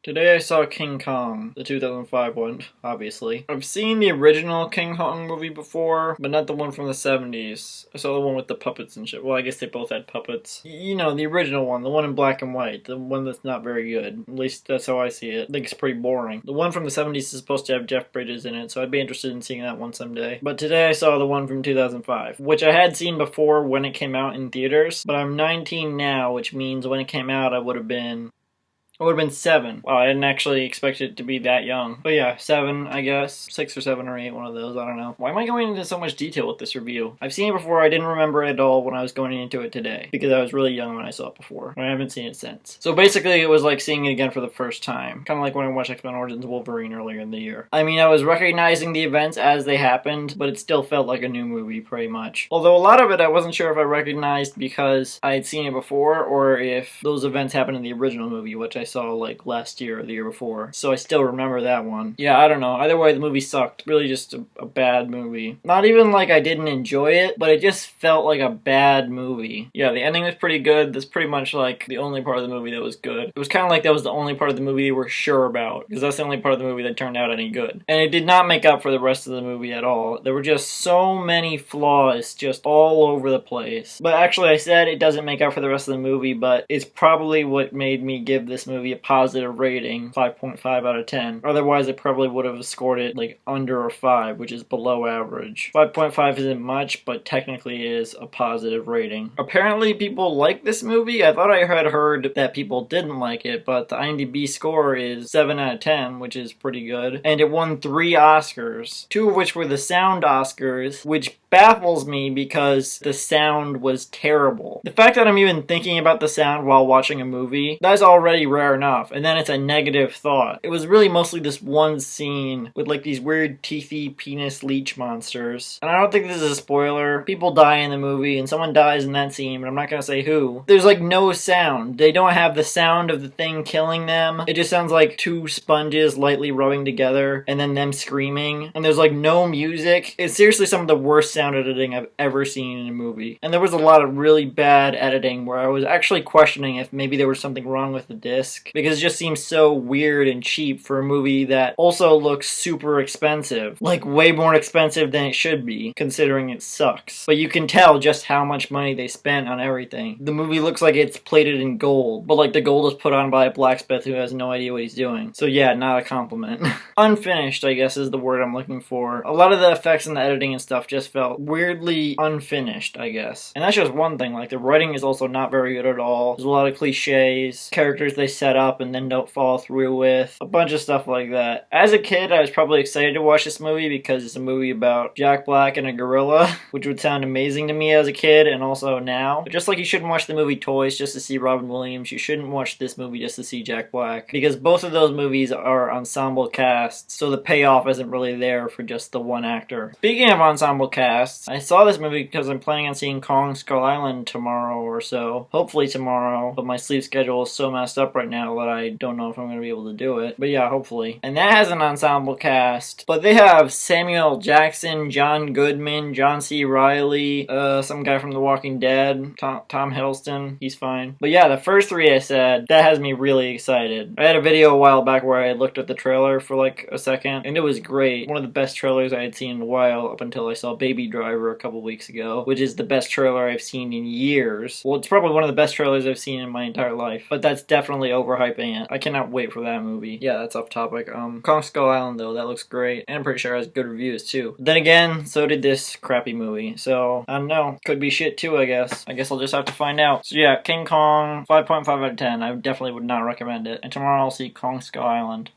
Today I saw King Kong, the 2005 one, obviously. I've seen the original King Kong movie before, but not the one from the 70s. I saw the one with the puppets and shit. Well, I guess they both had puppets. You know, the original one, the one in black and white, the one that's not very good. At least that's how I see it. I think it's pretty boring. The one from the 70s is supposed to have Jeff Bridges in it, so I'd be interested in seeing that one someday. But today I saw the one from 2005, which I had seen before when it came out in theaters, but I'm 19 now, which means when it came out I would have been 7. Wow, I didn't actually expect it to be that young. But yeah, 7, I guess. 6 or 7 or 8, one of those, I don't know. Why am I going into so much detail with this review? I've seen it before, I didn't remember it at all when I was going into it today, because I was really young when I saw it before, and I haven't seen it since. So basically, it was like seeing it again for the first time. Kind of like when I watched X-Men Origins Wolverine earlier in the year. I mean, I was recognizing the events as they happened, but it still felt like a new movie, pretty much. Although a lot of it I wasn't sure if I recognized because I had seen it before, or if those events happened in the original movie, which I saw like last year or the year before. So I still remember that one. Yeah, I don't know. Either way, the movie sucked. Really just a bad movie. Not even like I didn't enjoy it, but it just felt like a bad movie. Yeah, the ending was pretty good. That's pretty much like the only part of the movie that was good. It was kind of like that was the only part of the movie they were sure about, because that's the only part of the movie that turned out any good. And it did not make up for the rest of the movie at all. There were just so many flaws just all over the place. But actually I said it doesn't make up for the rest of the movie, but it's probably what made me give this movie a positive rating, 5.5 out of 10. Otherwise, I probably would have scored it like under a 5, which is below average. 5.5 isn't much, but technically is a positive rating. Apparently, people like this movie. I thought I had heard that people didn't like it, but the IMDb score is 7 out of 10, which is pretty good. And it won 3 Oscars, 2 of which were the sound Oscars, which baffles me because the sound was terrible. The fact that I'm even thinking about the sound while watching a movie, that's already rare enough, and then it's a negative thought. It was really mostly this one scene with like these weird teethy penis leech monsters. And I don't think this is a spoiler. People die in the movie, and someone dies in that scene, but I'm not gonna say who. There's like no sound. They don't have the sound of the thing killing them. It just sounds like 2 sponges lightly rubbing together, and then them screaming. And there's like no music. It's seriously some of the worst sound editing I've ever seen in a movie. And there was a lot of really bad editing where I was actually questioning if maybe there was something wrong with the disc, because it just seems so weird and cheap for a movie that also looks super expensive. Like way more expensive than it should be, considering it sucks. But you can tell just how much money they spent on everything. The movie looks like it's plated in gold, but like the gold is put on by a blacksmith who has no idea what he's doing. So yeah, not a compliment. Unfinished, I guess, is the word I'm looking for. A lot of the effects and the editing and stuff just felt weirdly unfinished, I guess. And that's just one thing. Like, the writing is also not very good at all. There's a lot of cliches, characters they set up and then don't follow through with, a bunch of stuff like that. As a kid, I was probably excited to watch this movie because it's a movie about Jack Black and a gorilla, which would sound amazing to me as a kid and also now. But just like you shouldn't watch the movie Toys just to see Robin Williams, you shouldn't watch this movie just to see Jack Black, because both of those movies are ensemble casts, so the payoff isn't really there for just the one actor. Speaking of ensemble casts, I saw this movie because I'm planning on seeing Kong Skull Island tomorrow or so. Hopefully tomorrow, but my sleep schedule is so messed up right now that I don't know if I'm going to be able to do it. But yeah, hopefully. And that has an ensemble cast, but they have Samuel Jackson, John Goodman, John C. Reilly, some guy from The Walking Dead, Tom Hiddleston, he's fine. But yeah, the first 3 I said, that has me really excited. I had a video a while back where I looked at the trailer for like a second, and it was great. One of the best trailers I had seen in a while, up until I saw Baby Driver a couple weeks ago, which is the best trailer I've seen in years. Well, it's probably one of the best trailers I've seen in my entire life, but that's definitely overhyping it. I cannot wait for that movie. Yeah, that's off topic. Kong Skull Island though, that looks great, and I'm pretty sure it has good reviews too. Then again, so did this crappy movie, so I don't know. Could be shit too, I guess. I guess I'll just have to find out. So yeah, King Kong, 5.5 out of 10. I definitely would not recommend it. And tomorrow I'll see Kong Skull Island.